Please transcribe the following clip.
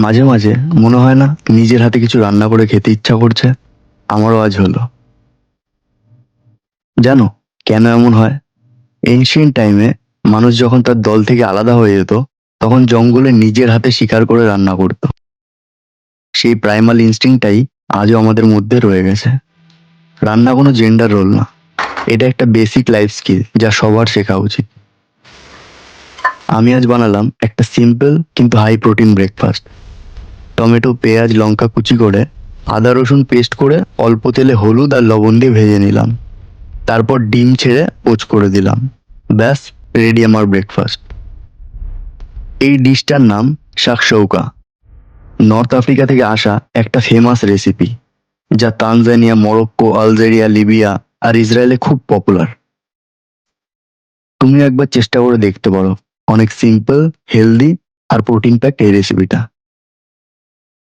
মাঝে মাঝে মনে হয় না নিজের হাতে কিছু রান্না করে খেতে ইচ্ছা করছে? আমারও আজ হলো। জানো কেন এমন হয়? এনশিয়েন্ট টাইমে মানুষ যখন তার দল থেকে আলাদা হয়ে যেত, তখন জঙ্গলে নিজের হাতে শিকার করে রান্না করত। সেই প্রাইমাল ইনস্টিংটাই আজও আমাদের মধ্যে রয়ে গেছে। রান্না কোনো জেন্ডার রোল না, এটা একটা বেসিক লাইফ স্কিল যা সবার শেখা উচিত। আমি আজ বানালাম একটা সিম্পল কিন্তু হাই প্রোটিন ব্রেকফাস্ট। টমেটো, পেঁয়াজ, লঙ্কা কুচি করে, আদা রসুন পেস্ট করে অল্প তেলে হলুদ আর লবণ দিয়ে ভেজে নিলাম। তারপর ডিম ছেড়ে পোচ করে দিলাম। ব্যাস, রেডি আমার ব্রেকফাস্ট। এই ডিশটার নাম শাকশৌকা। নর্থ আফ্রিকা থেকে আসা একটা ফেমাস রেসিপি, যা তানজানিয়া, মরক্কো, আলজেরিয়া, লিবিয়া আর ইসরায়েলে খুব পপুলার। তুমি একবার চেষ্টা করে দেখতে পারো। অনেক সিম্পল, হেলদি আর প্রোটিন প্যাকড এই রেসিপিটা।